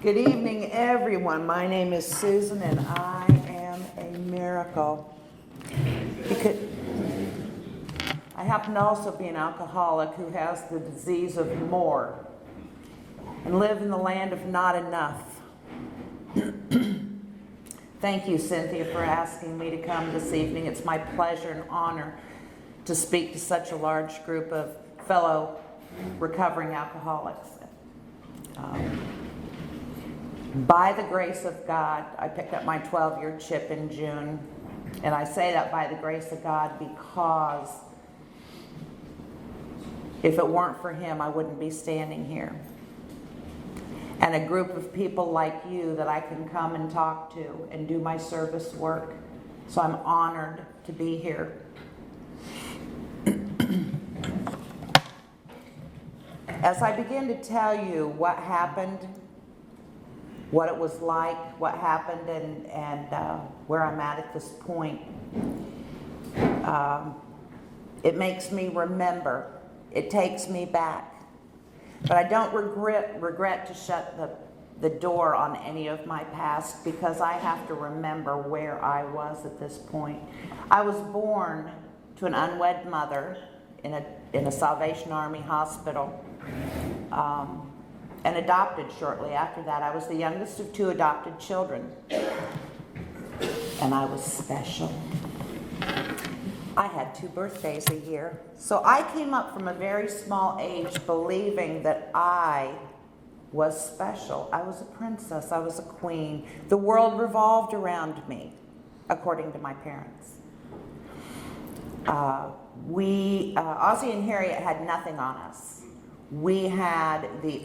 Good evening, everyone. My name is Susan, and I am a miracle. Because I happen to also be an alcoholic who has the disease of more and live in the land of not enough. Thank you, Cynthia, for asking me to come this evening. It's my pleasure and honor to speak to such a large group of fellow recovering alcoholics. By the grace of God, I picked up my 12-year chip in June. And I say that by the grace of God because if it weren't for Him, I wouldn't be standing here. And a group of people like you that I can come and talk to and do my service work. So I'm honored to be here. As I begin to tell you what happened, what it was like, what happened, and where I'm at this point, it makes me remember. It takes me back. But I don't regret to shut the door on any of my past because I have to remember where I was at this point. I was born to an unwed mother in a Salvation Army hospital. And adopted shortly after that. I was the youngest of two adopted children. And I was special. I had 2 birthdays a year. So I came up from a very small age believing that I was special. I was a princess. I was a queen. The world revolved around me, according to my parents. Ozzie and Harriet had nothing on us. We had the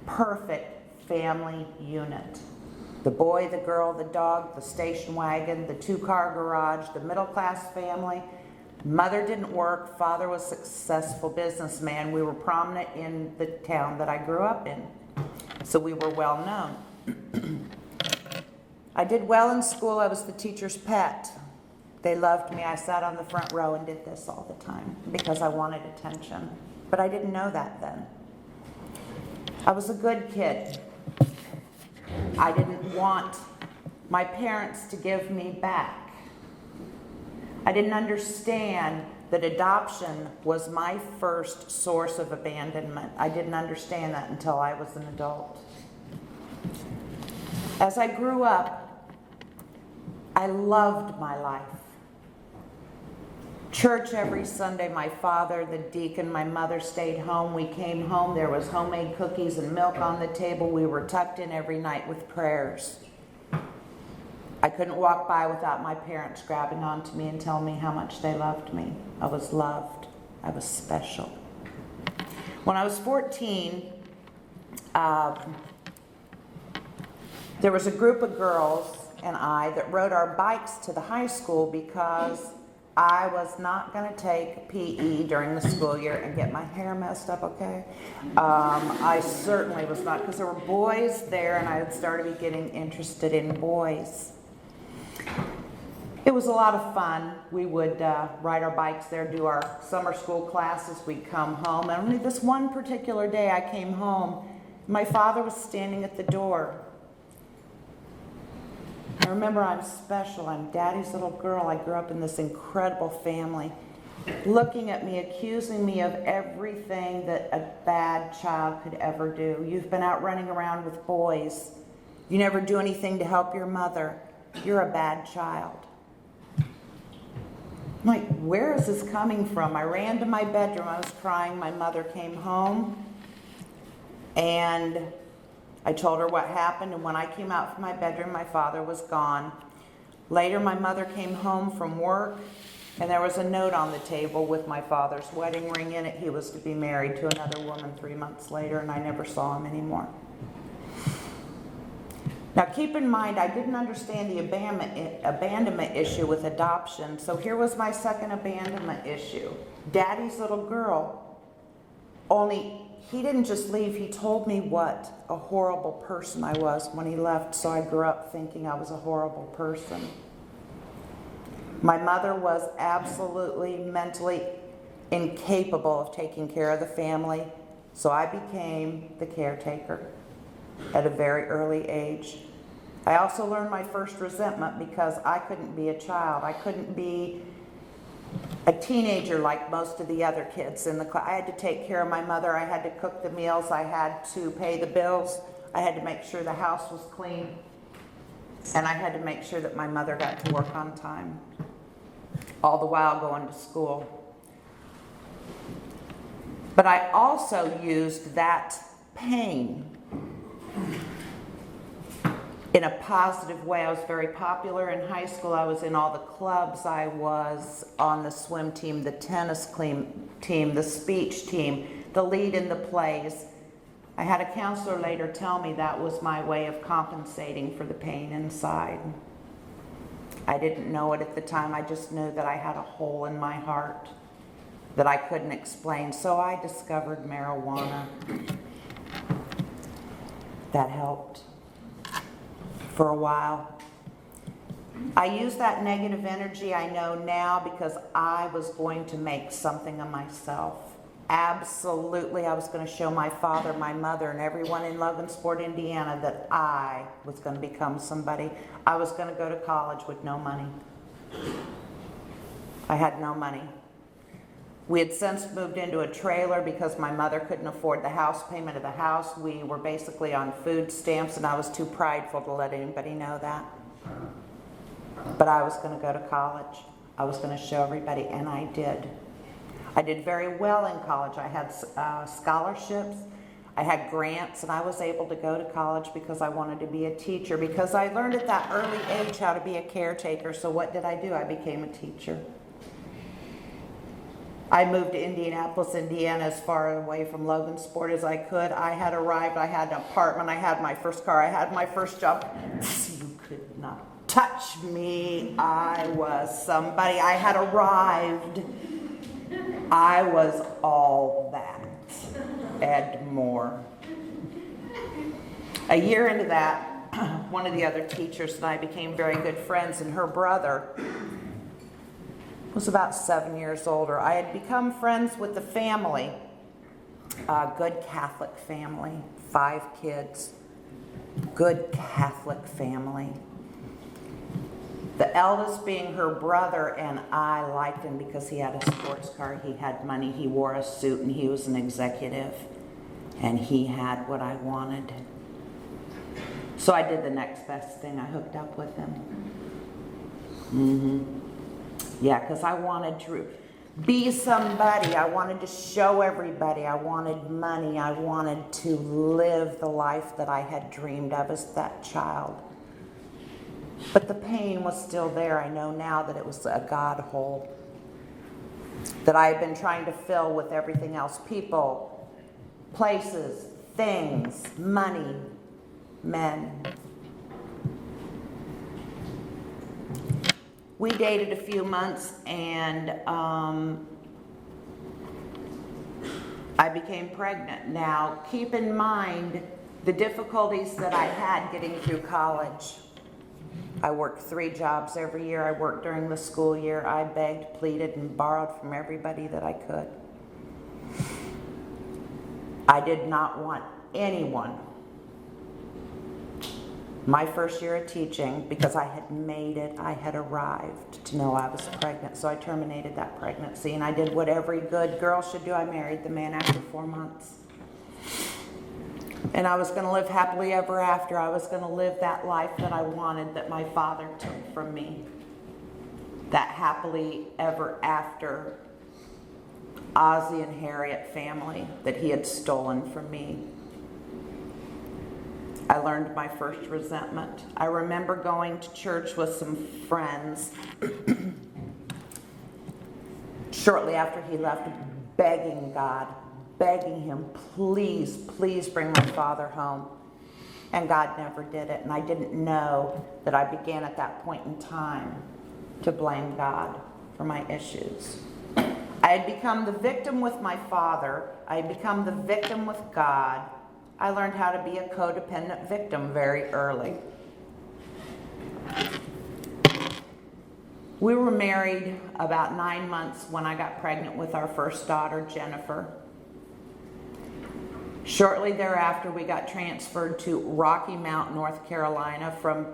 perfect family unit. The boy, the girl, the dog, the station wagon, the 2-car garage, the middle-class family. Mother didn't work. Father was a successful businessman. We were prominent in the town that I grew up in. So we were well known. I did well in school. I was the teacher's pet. They loved me. I sat on the front row and did this all the time because I wanted attention. But I didn't know that then. I was a good kid. I didn't want my parents to give me back. I didn't understand that adoption was my first source of abandonment. I didn't understand that until I was an adult. As I grew up, I loved my life. Church every Sunday, my father, the deacon, my mother stayed home. We came home, there was homemade cookies and milk on the table. We were tucked in every night with prayers. I couldn't walk by without my parents grabbing onto me and telling me how much they loved me. I was loved. I was special. When I was 14, there was a group of girls and I that rode our bikes to the high school because I was not going to take PE during the school year and get my hair messed up, okay? I certainly was not, because there were boys there and I had started getting interested in boys. It was a lot of fun. We would ride our bikes there, do our summer school classes. We'd come home. And only this one particular day I came home, my father was standing at the door. I remember I'm special. I'm Daddy's little girl. I grew up in this incredible family. Looking at me, accusing me of everything that a bad child could ever do. You've been out running around with boys. You never do anything to help your mother. You're a bad child. I'm like, where is this coming from? I ran to my bedroom. I was crying. My mother came home. And I told her what happened, and when I came out from my bedroom, my father was gone. Later, my mother came home from work, and there was a note on the table with my father's wedding ring in it. He was to be married to another woman 3 months later, and I never saw him anymore. Now, keep in mind, I didn't understand the abandonment issue with adoption, so here was my second abandonment issue. Daddy's little girl, only he didn't just leave, he told me what a horrible person I was when he left, so I grew up thinking I was a horrible person. My mother was absolutely mentally incapable of taking care of the family, so I became the caretaker. at a very early age. I also learned my first resentment because I couldn't be a child. I couldn't be a teenager like most of the other kids in the class. I had to take care of my mother. I had to cook the meals. I had to pay the bills. I had to make sure the house was clean. And I had to make sure that my mother got to work on time, all the while going to school. But I also used that pain in a positive way. I was very popular in high school. I was in all the clubs. I was on the swim team, the tennis team, the speech team, the lead in the plays. I had a counselor later tell me that was my way of compensating for the pain inside. I didn't know it at the time. I just knew that I had a hole in my heart that I couldn't explain. So I discovered marijuana. That helped for a while. I used that negative energy, I know now, because I was going to make something of myself. Absolutely, I was going to show my father, my mother, and everyone in Logansport, Indiana, that I was going to become somebody. I was going to go to college with no money. I had no money. We had since moved into a trailer because my mother couldn't afford the house payment of the house. We were basically on food stamps, and I was too prideful to let anybody know that. But I was going to go to college. I was going to show everybody, and I did. I did very well in college. I had scholarships, I had grants, and I was able to go to college because I wanted to be a teacher, because I learned at that early age how to be a caretaker. So what did I do? I became a teacher. I moved to Indianapolis, Indiana, as far away from Logansport as I could. I had arrived, I had an apartment, I had my first car, I had my first job. You could not touch me. I was somebody. I had arrived. I was all that and more. A year into that, one of the other teachers and I became very good friends, and her brother was about 7 years older. I had become friends with the family, a good Catholic family, 5 kids, good Catholic family. The eldest being her brother, and I liked him because he had a sports car, he had money, he wore a suit, and he was an executive, and he had what I wanted. So I did the next best thing. I hooked up with him. Yeah, because I wanted to be somebody. I wanted to show everybody. I wanted money. I wanted to live the life that I had dreamed of as that child. But the pain was still there. I know now that it was a God hole that I had been trying to fill with everything else. People, places, things, money, men. We dated a few months, and I became pregnant. Now, keep in mind the difficulties that I had getting through college. I worked 3 jobs every year. I worked during the school year. I begged, pleaded, and borrowed from everybody that I could. I did not want anyone, my first year of teaching, because I had made it, I had arrived, to know I was pregnant. So I terminated that pregnancy, and I did what every good girl should do. I married the man after 4 months. And I was going to live happily ever after. I was going to live that life that I wanted, that my father took from me. That happily ever after Ozzie and Harriet family that he had stolen from me. I learned my first resentment. I remember going to church with some friends shortly after he left, begging God, begging him, please, please bring my father home. And God never did it. And I didn't know that I began at that point in time to blame God for my issues. I had become the victim with my father. I had become the victim with God. I learned how to be a codependent victim very early. We were married about 9 months when I got pregnant with our first daughter, Jennifer. Shortly thereafter, we got transferred to Rocky Mount, North Carolina, from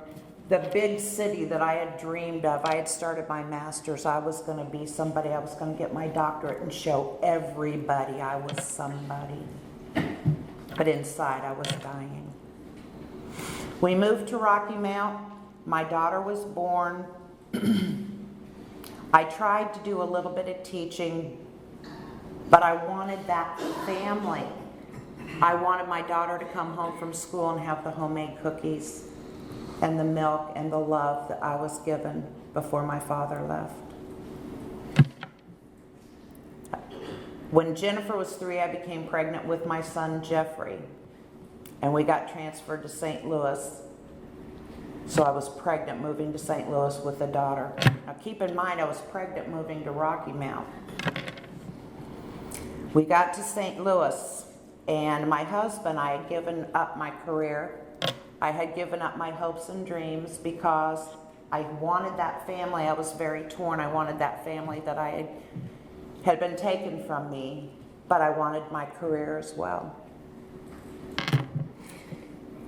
the big city that I had dreamed of. I had started my master's. I was going to be somebody. I was going to get my doctorate and show everybody I was somebody. But inside, I was dying. We moved to Rocky Mount. My daughter was born. I tried to do a little bit of teaching, but I wanted that family. I wanted my daughter to come home from school and have the homemade cookies and the milk and the love that I was given before my father left. When Jennifer was 3, I became pregnant with my son Jeffrey, and we got transferred to St. Louis. So I was pregnant moving to St. Louis with a daughter. Now keep in mind, I was pregnant moving to Rocky Mount. We got to St. Louis, and my husband, I had given up my career. I had given up my hopes and dreams because I wanted that family. I was very torn. I wanted that family that had been taken from me, but I wanted my career as well.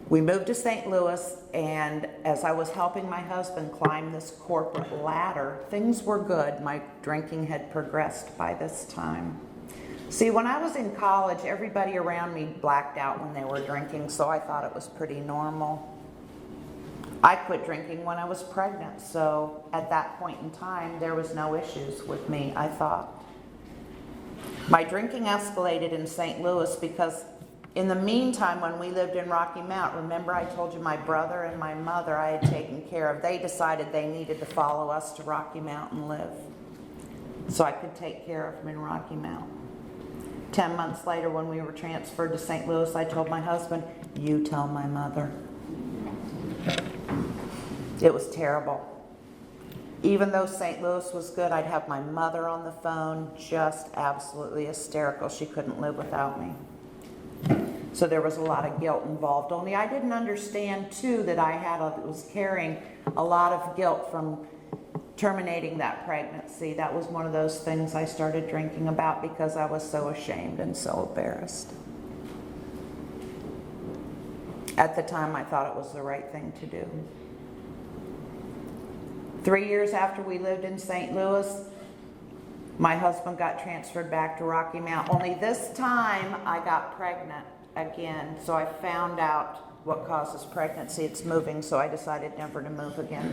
We moved to St. Louis, and as I was helping my husband climb this corporate ladder, things were good. My drinking had progressed by this time. See, when I was in college, everybody around me blacked out when they were drinking, so I thought it was pretty normal. I quit drinking when I was pregnant, so at that point in time, there was no issues with me, I thought. My drinking escalated in St. Louis because in the meantime, when we lived in Rocky Mount, remember I told you my brother and my mother I had taken care of. They decided they needed to follow us to Rocky Mount and live so I could take care of them in Rocky Mount. 10 months later, when we were transferred to St. Louis, I told my husband, "You tell my mother." It was terrible. Even though St. Louis was good, I'd have my mother on the phone, just absolutely hysterical. She couldn't live without me. So there was a lot of guilt involved. Only I didn't understand, too, that I was carrying a lot of guilt from terminating that pregnancy. That was one of those things I started drinking about because I was so ashamed and so embarrassed. At the time, I thought it was the right thing to do. 3 years after we lived in St. Louis, my husband got transferred back to Rocky Mount. Only this time, I got pregnant again. So I found out what causes pregnancy. It's moving, so I decided never to move again.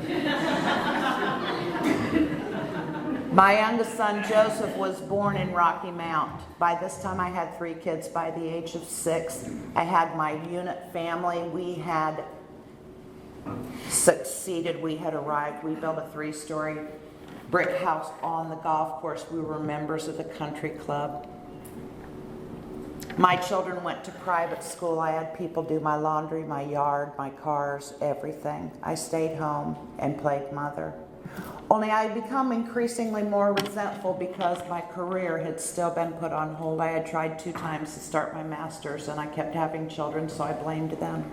My youngest son, Joseph, was born in Rocky Mount. By this time, I had 3 kids by the age of 6. I had my unit family. We had succeeded. We had arrived. We built a 3-story brick house on the golf course. We were members of the country club. My children went to private school. I had people do my laundry, my yard, my cars, everything. I stayed home and played mother. Only I had become increasingly more resentful because my career had still been put on hold. I had tried 2 times to start my master's and I kept having children, so I blamed them.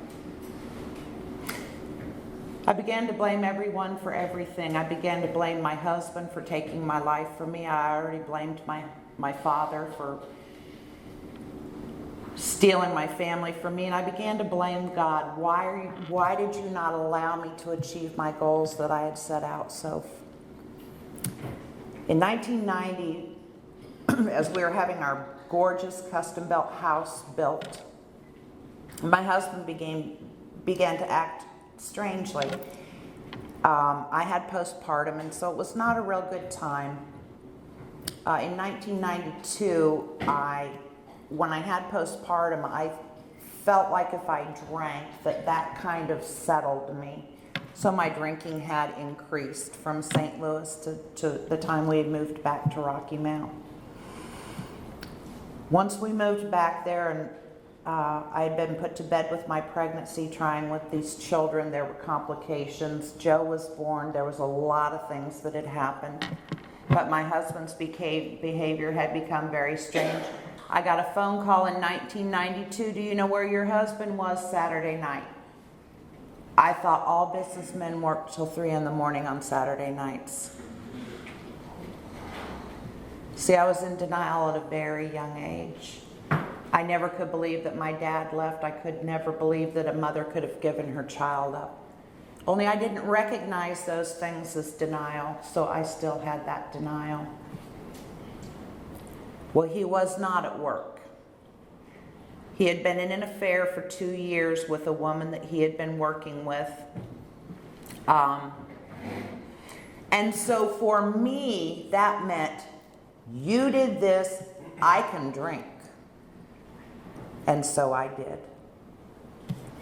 I began to blame everyone for everything. I began to blame my husband for taking my life from me. I already blamed my father for stealing my family from me, and I began to blame God. Why did you not allow me to achieve my goals that I had set out? So in 1990, as we were having our gorgeous custom-built house built, my husband began to act strangely. I had postpartum, and so it was not a real good time. In 1992, when I had postpartum, I felt like if I drank, that kind of settled me. So my drinking had increased from St. Louis to the time we had moved back to Rocky Mount. Once we moved back there, and I had been put to bed with my pregnancy, trying with these children. There were complications. Joe was born. There was a lot of things that had happened. But my husband's behavior had become very strange. I got a phone call in 1992. Do you know where your husband was Saturday night? I thought all businessmen worked till 3 in the morning on Saturday nights. See, I was in denial at a very young age. I never could believe that my dad left. I could never believe that a mother could have given her child up. Only I didn't recognize those things as denial, so I still had that denial. Well, he was not at work. He had been in an affair for 2 years with a woman that he had been working with. And so for me, that meant, you did this, I can drink. And so I did.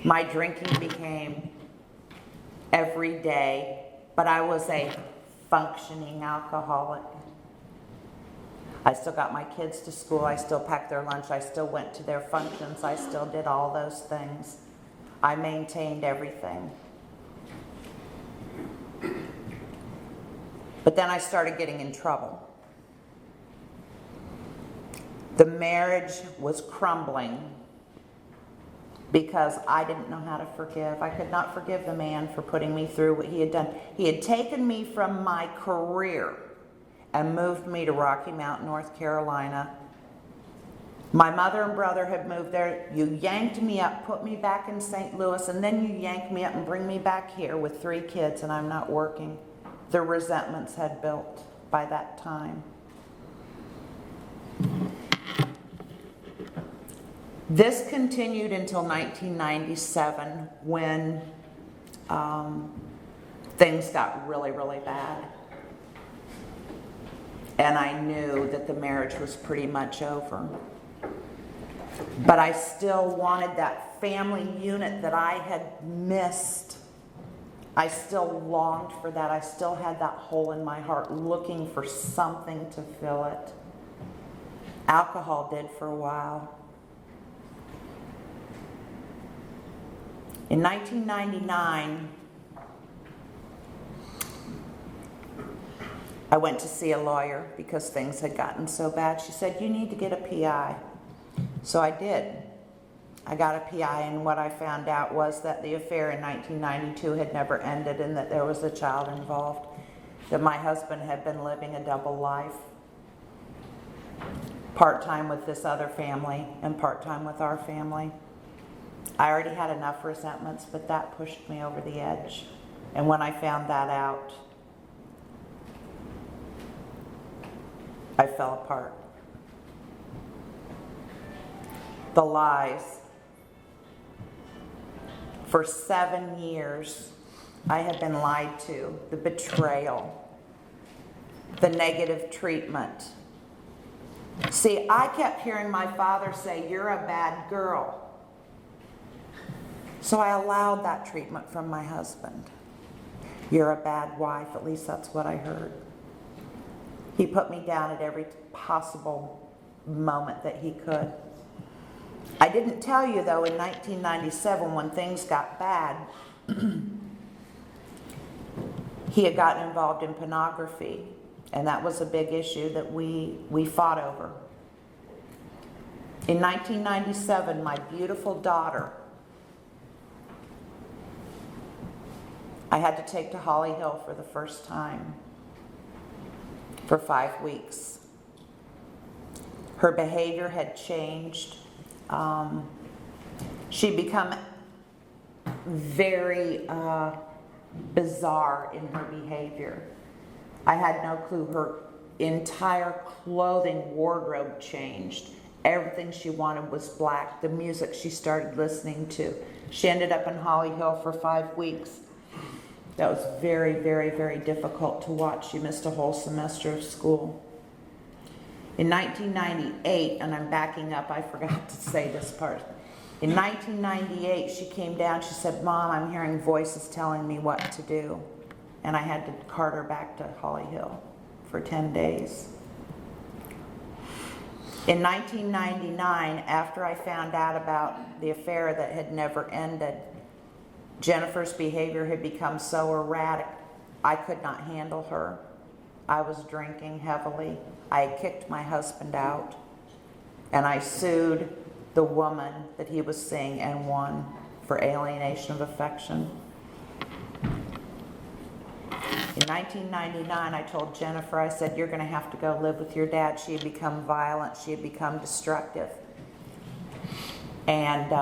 My drinking became every day, but I was a functioning alcoholic. I still got my kids to school, I still packed their lunch, I still went to their functions, I still did all those things. I maintained everything. But then I started getting in trouble. The marriage was crumbling because I didn't know how to forgive. I could not forgive the man for putting me through what he had done. He had taken me from my career and moved me to Rocky Mount, North Carolina. My mother and brother had moved there. You yanked me up, put me back in St. Louis, and then you yanked me up and bring me back here with 3 kids, and I'm not working. The resentments had built by that time. This continued until 1997 when things got really, really bad. And I knew that the marriage was pretty much over. But I still wanted that family unit that I had missed. I still longed for that. I still had that hole in my heart looking for something to fill it. Alcohol did for a while. In 1999, I went to see a lawyer because things had gotten so bad. She said, you need to get a PI. So I did. I got a PI, and what I found out was that the affair in 1992 had never ended and that there was a child involved, that my husband had been living a double life, part-time with this other family and part-time with our family. I already had enough resentments, but that pushed me over the edge. And when I found that out, I fell apart. The lies. For 7 years, I had been lied to. The betrayal. The negative treatment. See, I kept hearing my father say, you're a bad girl. So I allowed that treatment from my husband. You're a bad wife, at least that's what I heard. He put me down at every possible moment that he could. I didn't tell you, though, in 1997 when things got bad, he had gotten involved in pornography, and that was a big issue that we fought over. In 1997, my beautiful daughter, I had to take to Holly Hill for the first time for 5 weeks. Her behavior had changed. She'd become very bizarre in her behavior. I had no clue. Her entire clothing wardrobe changed. Everything she wanted was black. The music she started listening to. She ended up in Holly Hill for 5 weeks. That was very, very, very difficult to watch. She missed a whole semester of school. In 1998, and I'm backing up, I forgot to say this part. In 1998, she came down, she said, Mom, I'm hearing voices telling me what to do. And I had to cart her back to Holly Hill for 10 days. In 1999, after I found out about the affair that had never ended, Jennifer's behavior had become so erratic, I could not handle her. I was drinking heavily. I had kicked my husband out, and I sued the woman that he was seeing and won for alienation of affection. In 1999, I told Jennifer, I said, you're going to have to go live with your dad. She had become violent. She had become destructive. And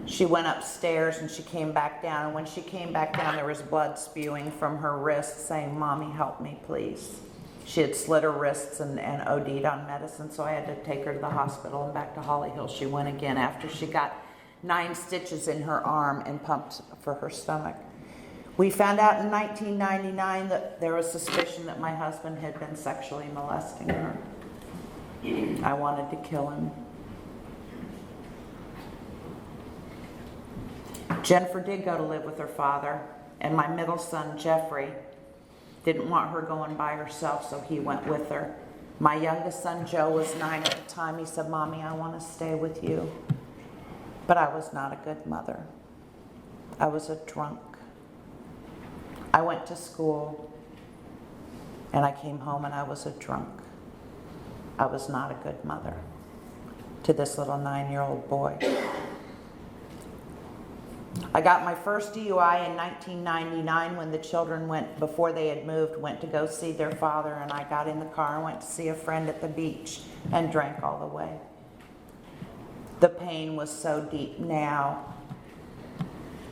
she went upstairs and she came back down. And when she came back down, there was blood spewing from her wrist saying, "Mommy, help me, please." She had slit her wrists and OD'd on medicine, so I had to take her to the hospital and back to Holly Hill. She went again after she got 9 stitches in her arm and pumped for her stomach. We found out in 1999 that there was suspicion that my husband had been sexually molesting her. I wanted to kill him. Jennifer did go to live with her father, and my middle son, Jeffrey, didn't want her going by herself, so he went with her. My youngest son, Joe, was 9 at the time. He said, "Mommy, I want to stay with you." But I was not a good mother. I was a drunk. I went to school, and I came home, and I was a drunk. I was not a good mother to this little 9-year-old boy. I got my first DUI in 1999 when the children before they had moved, went to go see their father, and I got in the car and went to see a friend at the beach and drank all the way. The pain was so deep now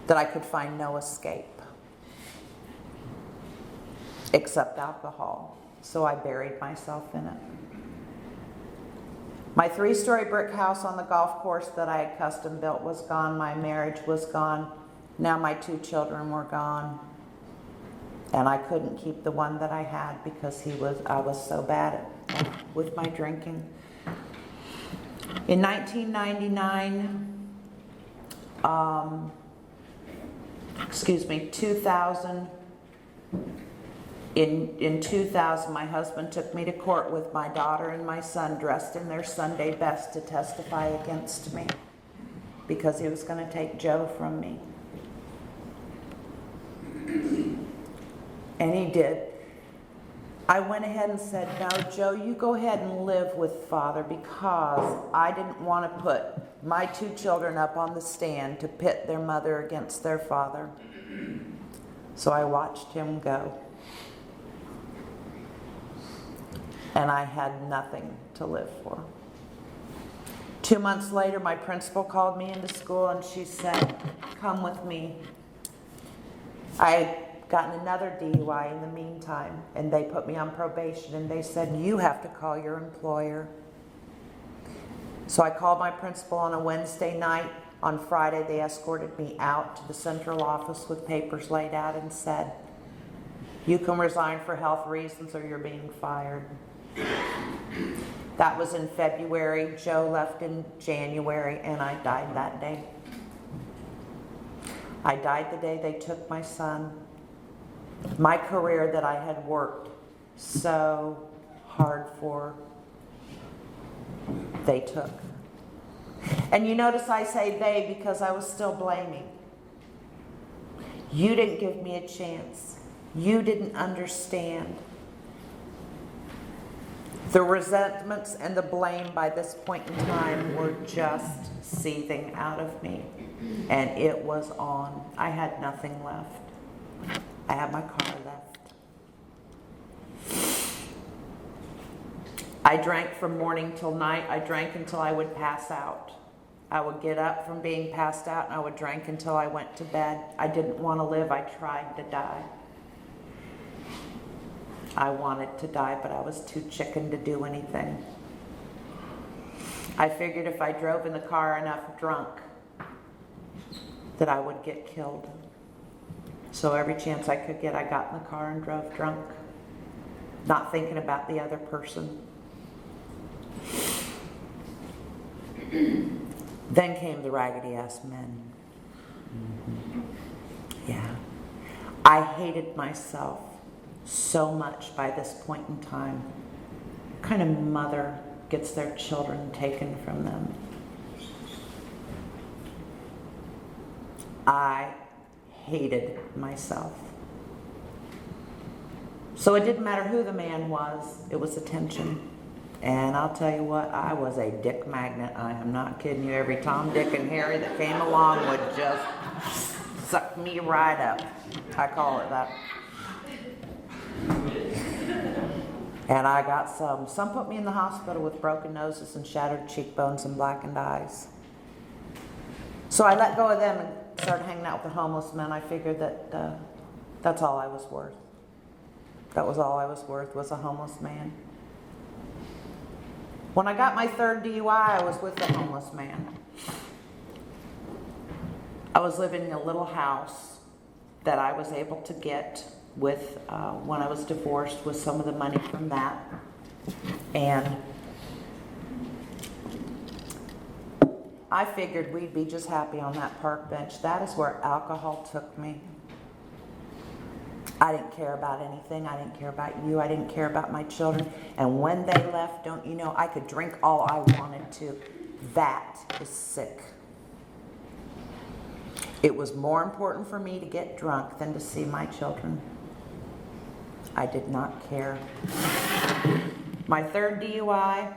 that I could find no escape except alcohol, so I buried myself in it. My 3-story brick house on the golf course that I had custom built was gone. My marriage was gone. Now my 2 children were gone. And I couldn't keep the one that I had because I was so bad with my drinking. In 1999, 2000, In 2000, my husband took me to court with my daughter and my son dressed in their Sunday best to testify against me because he was going to take Joe from me. And he did. I went ahead and said, "No, Joe, you go ahead and live with Father," because I didn't want to put my 2 children up on the stand to pit their mother against their father. So I watched him go. And I had nothing to live for. 2 months later, my principal called me into school and she said, "Come with me." I had gotten another DUI in the meantime, and they put me on probation, and they said, "You have to call your employer." So I called my principal on a Wednesday night. On Friday, they escorted me out to the central office with papers laid out and said, "You can resign for health reasons or you're being fired." That was in February. Joe left in January, and I died that day. I died the day they took my son. My career that I had worked so hard for, they took. And you notice I say they because I was still blaming. You didn't give me a chance. You didn't understand. The resentments and the blame by this point in time were just seething out of me. And it was on. I had nothing left. I had my car left. I drank from morning till night. I drank until I would pass out. I would get up from being passed out and I would drink until I went to bed. I didn't want to live. I tried to die. I wanted to die, but I was too chicken to do anything. I figured if I drove in the car enough drunk that I would get killed. So every chance I could get, I got in the car and drove drunk, not thinking about the other person. Then came the raggedy-ass men. Yeah. I hated myself so much by this point in time. What kind of mother gets their children taken from them? I hated myself. So it didn't matter who the man was, it was attention. And I'll tell you what, I was a dick magnet. I am not kidding you. Every Tom, Dick, and Harry that came along would just suck me right up. I call it that. And I got some. Some put me in the hospital with broken noses and shattered cheekbones and blackened eyes. So I let go of them and started hanging out with the homeless men. I figured that that's all I was worth. That was all I was worth, was a homeless man. When I got my third DUI, I was with a homeless man. I was living in a little house that I was able to get with, when I was divorced, with some of the money from that. And I figured we'd be just happy on that park bench. That is where alcohol took me. I didn't care about anything. I didn't care about you. I didn't care about my children. And when they left, don't you know, I could drink all I wanted to. That is sick. It was more important for me to get drunk than to see my children. I did not care. My third DUI,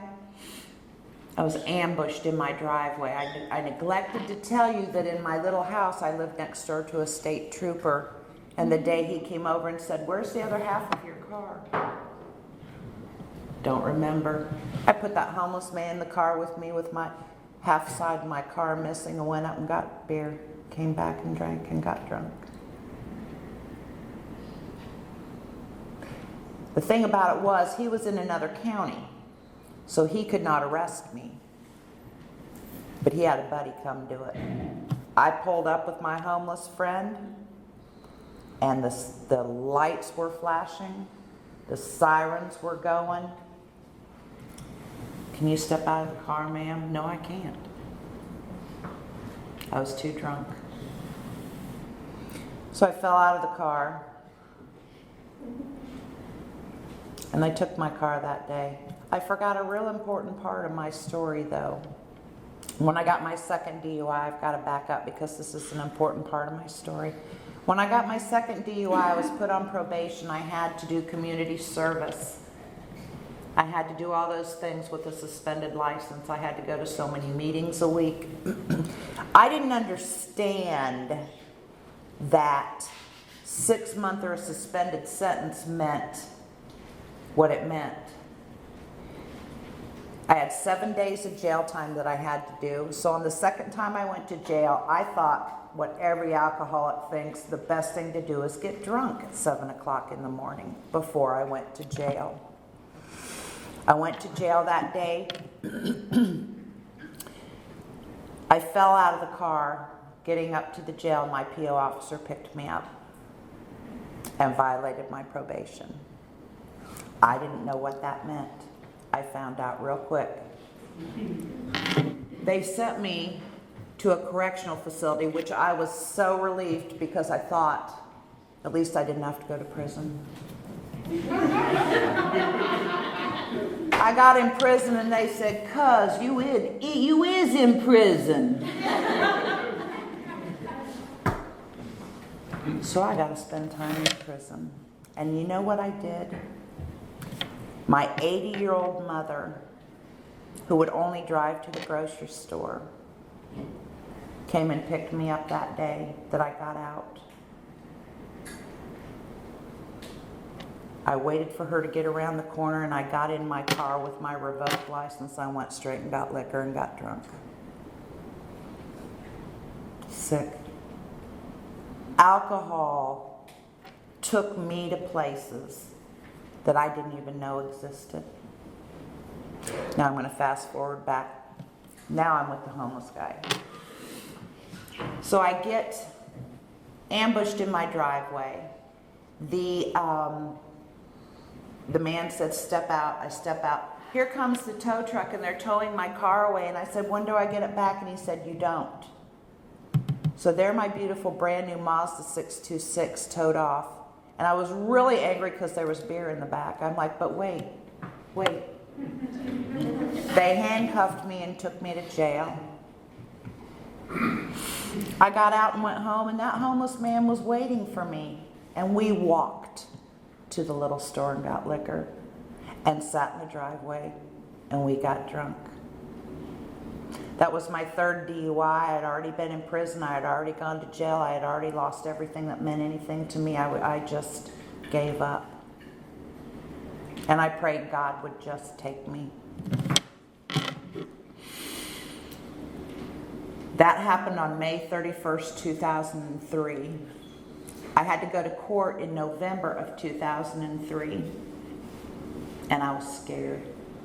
I was ambushed in my driveway. I neglected to tell you that in my little house, I lived next door to a state trooper. And the day he came over and said, "Where's the other half of your car?" Don't remember. I put that homeless man in the car with me with my half side of my car missing, and went up and got beer. Came back and drank and got drunk. The thing about it was, he was in another county, so he could not arrest me. But he had a buddy come do it. I pulled up with my homeless friend, and the lights were flashing, the sirens were going. "Can you step out of the car, ma'am?" "No, I can't." I was too drunk. So I fell out of the car, and they took my car that day. I forgot a real important part of my story, though. When I got my second DUI, I've got to back up because this is an important part of my story. When I got my second DUI, I was put on probation. I had to do community service. I had to do all those things with a suspended license. I had to go to so many meetings a week. I didn't understand that 6 months or a suspended sentence meant what it meant. I had 7 days of jail time that I had to do. So on the second time I went to jail, I thought what every alcoholic thinks, the best thing to do is get drunk at 7 o'clock in the morning before I went to jail. I went to jail that day. I fell out of the car. Getting up to the jail, my PO officer picked me up and violated my probation. I didn't know what that meant. I found out real quick. They sent me to a correctional facility, which I was so relieved because I thought, at least I didn't have to go to prison. I got in prison and they said, "Cuz, you is in prison." So I got to spend time in prison. And you know what I did? My 80-year-old mother, who would only drive to the grocery store, came and picked me up that day that I got out. I waited for her to get around the corner, and I got in my car with my revoked license. I went straight and got liquor and got drunk. Sick. Alcohol took me to places that I didn't even know existed. Now I'm going to fast forward back. Now I'm with the homeless guy. So I get ambushed in my driveway. The man said, "Step out." I step out. Here comes the tow truck, and they're towing my car away. And I said, "When do I get it back?" And he said, "You don't." So there my beautiful brand new Mazda 626 towed off. And I was really angry because there was beer in the back. I'm like, but wait. They handcuffed me and took me to jail. I got out and went home, and that homeless man was waiting for me. And we walked to the little store and got liquor and sat in the driveway, and we got drunk. That was my third DUI. I had already been in prison. I had already gone to jail. I had already lost everything that meant anything to me. I just gave up. And I prayed God would just take me. That happened on May 31st, 2003. I had to go to court in November of 2003. And I was scared.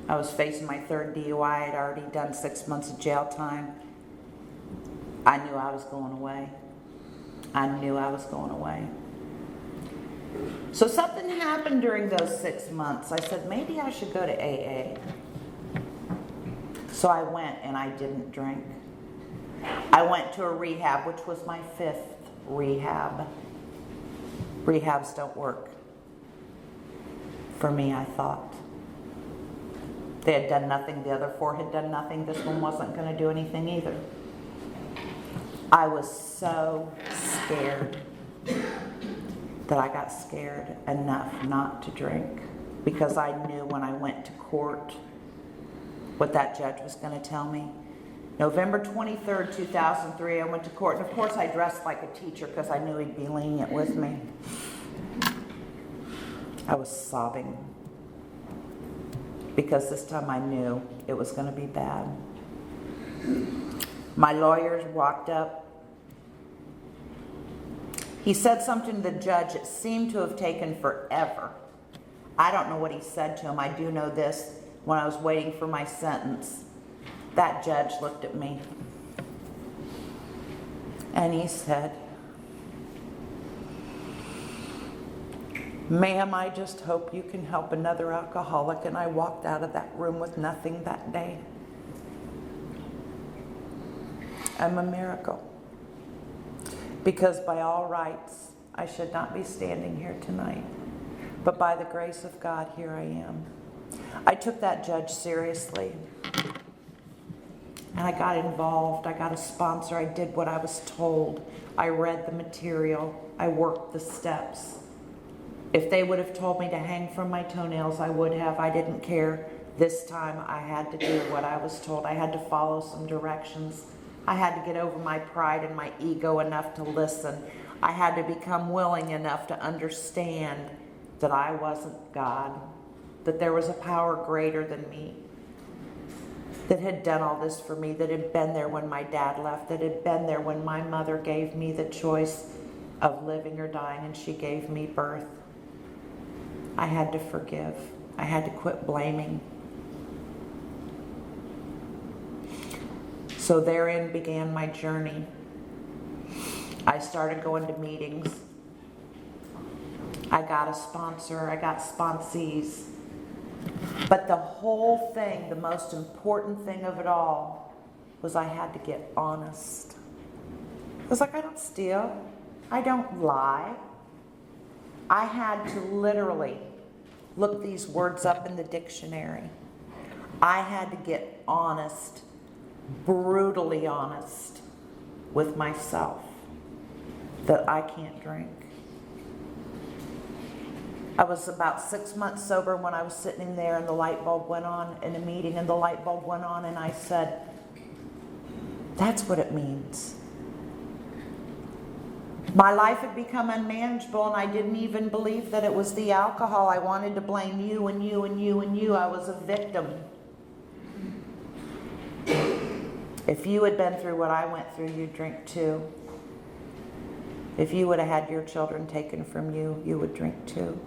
I was facing my third DUI. I'd already done 6 months of jail time. I knew I was going away. I knew I was going away. So something happened during those 6 months. I said, maybe I should go to AA. So I went and I didn't drink. I went to a rehab, which was my 5th rehab. Rehabs don't work. For me, I thought. They had done nothing. The other 4 had done nothing. This one wasn't going to do anything either. I was so scared that I got scared enough not to drink, because I knew when I went to court what that judge was going to tell me. November 23rd, 2003, I went to court, and of course I dressed like a teacher because I knew he'd be lenient with me. I was sobbing because this time I knew it was going to be bad. My lawyers walked up. He said something to the judge. It seemed to have taken forever. I don't know what he said to him. I do know this. When I was waiting for my sentence, that judge looked at me and he said, "Ma'am, I just hope you can help another alcoholic." And I walked out of that room with nothing that day. I'm a miracle. Because by all rights, I should not be standing here tonight. But by the grace of God, here I am. I took that judge seriously. And I got involved. I got a sponsor. I did what I was told. I read the material. I worked the steps. If they would have told me to hang from my toenails, I would have. I didn't care. This time I had to do what I was told. I had to follow some directions. I had to get over my pride and my ego enough to listen. I had to become willing enough to understand that I wasn't God, that there was a power greater than me, that had done all this for me, that had been there when my dad left, that had been there when my mother gave me the choice of living or dying, and she gave me birth. I had to forgive. I had to quit blaming. So therein began my journey. I started going to meetings. I got a sponsor. I got sponsees. But the whole thing, the most important thing of it all, was I had to get honest. I was like, I don't steal. I don't lie. I had to literally look these words up in the dictionary. I had to get honest, brutally honest with myself, that I can't drink. I was about 6 months sober when I was sitting there and the light bulb went on in a meeting, and the light bulb went on and I said, that's what it means. My life had become unmanageable and I didn't even believe that it was the alcohol. I wanted to blame you and you and you and you. I was a victim. If you had been through what I went through, you'd drink too. If you would have had your children taken from you, you would drink too.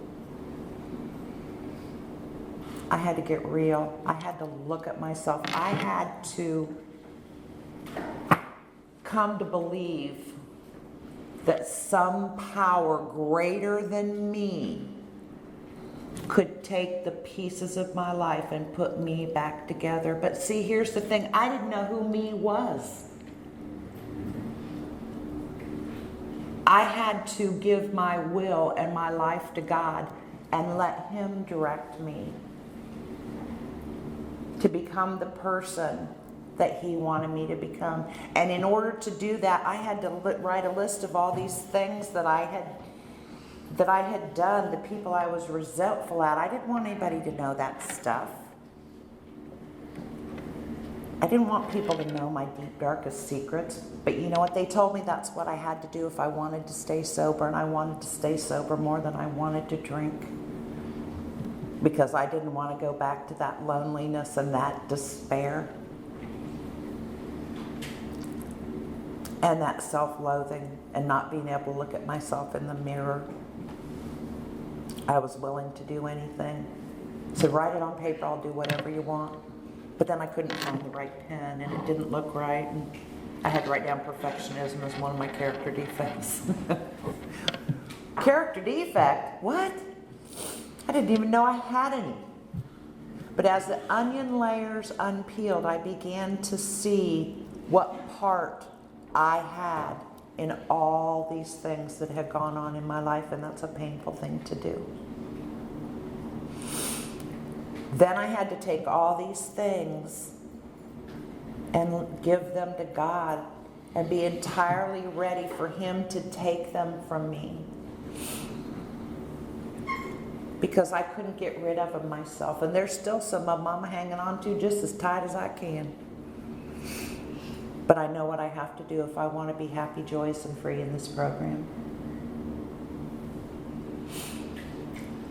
I had to get real. I had to look at myself. I had to come to believe that some power greater than me could take the pieces of my life and put me back together. But see, here's the thing. I didn't know who me was. I had to give my will and my life to God and let Him direct me to become the person that He wanted me to become. And in order to do that, I had to write a list of all these things that I had done, the people I was resentful at. I didn't want anybody to know that stuff. I didn't want people to know my deep, darkest secrets. But you know what? They told me that's what I had to do if I wanted to stay sober, and I wanted to stay sober more than I wanted to drink. because I didn't want to go back to that loneliness and that despair and that self-loathing and not being able to look at myself in the mirror. I was willing to do anything. So write it on paper, I'll do whatever you want. But then I couldn't find the right pen and it didn't look right. And I had to write down perfectionism as one of my character defects. Character defect? What? I didn't even know I had any. But as the onion layers unpeeled, I began to see what part I had in all these things that had gone on in my life, and that's a painful thing to do. Then I had to take all these things and give them to God and be entirely ready for Him to take them from me. Because I couldn't get rid of them myself. And there's still some of them I'm hanging on to just as tight as I can. But I know what I have to do if I want to be happy, joyous, and free in this program.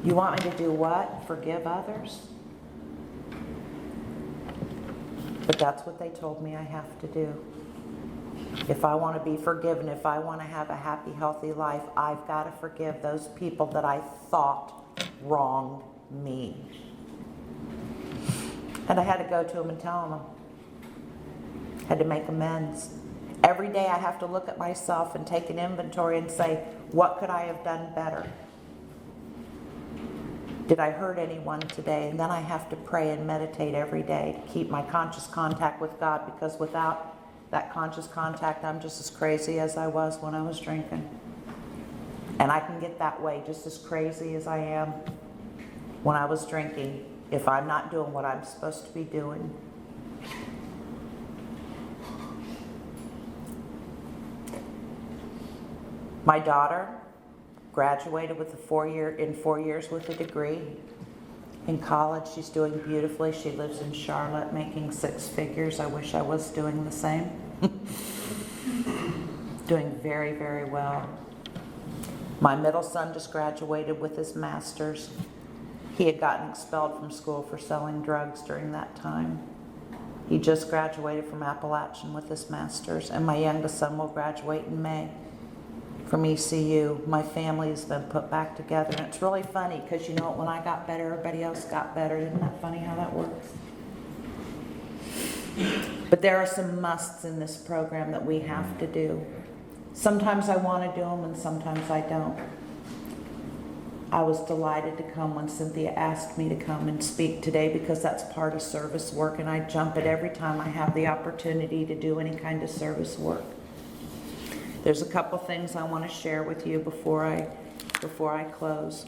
You want me to do what? Forgive others? But that's what they told me I have to do. If I want to be forgiven, if I want to have a happy, healthy life, I've got to forgive those people that I thought wronged me. And I had to go to them and tell them. Had to make amends. Every day I have to look at myself and take an inventory and say, what could I have done better? Did I hurt anyone today? And then I have to pray and meditate every day to keep my conscious contact with God, because without that conscious contact, I'm just as crazy as I was when I was drinking. And I can get that way just as crazy as I am when I was drinking if I'm not doing what I'm supposed to be doing. My daughter graduated with in 4 years with a degree. In college, she's doing beautifully. She lives in Charlotte, making 6 figures. I wish I was doing the same. Doing very, very well. My middle son just graduated with his master's. He had gotten expelled from school for selling drugs during that time. He just graduated from Appalachian with his master's, and my youngest son will graduate in May from ECU. My family has been put back together, and it's really funny because, you know, when I got better, everybody else got better. Isn't that funny how that works? But there are some musts in this program that we have to do. Sometimes I want to do them, and sometimes I don't. I was delighted to come when Cynthia asked me to come and speak today, because that's part of service work, and I jump at every time I have the opportunity to do any kind of service work. There's a couple things I want to share with you before I close.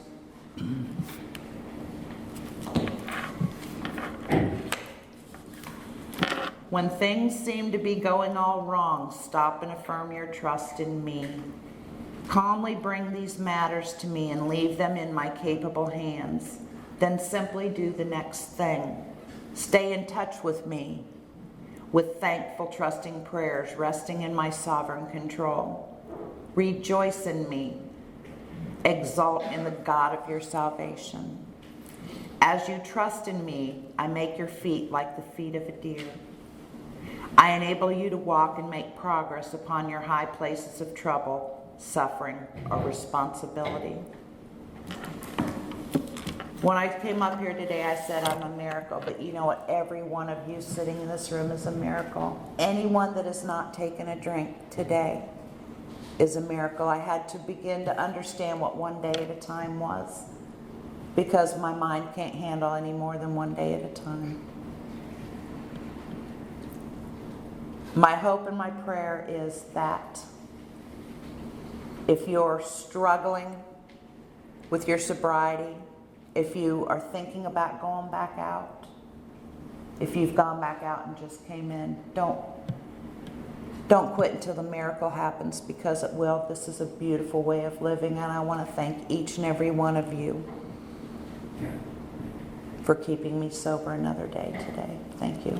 When things seem to be going all wrong, stop and affirm your trust in me. Calmly bring these matters to me and leave them in my capable hands. Then simply do the next thing. Stay in touch with me, with thankful, trusting prayers resting in my sovereign control. Rejoice in me. Exult in the God of your salvation. As you trust in me, I make your feet like the feet of a deer. I enable you to walk and make progress upon your high places of trouble, suffering, or responsibility. When I came up here today, I said I'm a miracle, but you know what? Every one of you sitting in this room is a miracle. Anyone that has not taken a drink today is a miracle. I had to begin to understand what one day at a time was, because my mind can't handle any more than one day at a time. My hope and my prayer is that if you're struggling with your sobriety, if you are thinking about going back out, if you've gone back out and just came in, don't quit until the miracle happens, because it will. This is a beautiful way of living, and I want to thank each and every one of you for keeping me sober another day today. Thank you.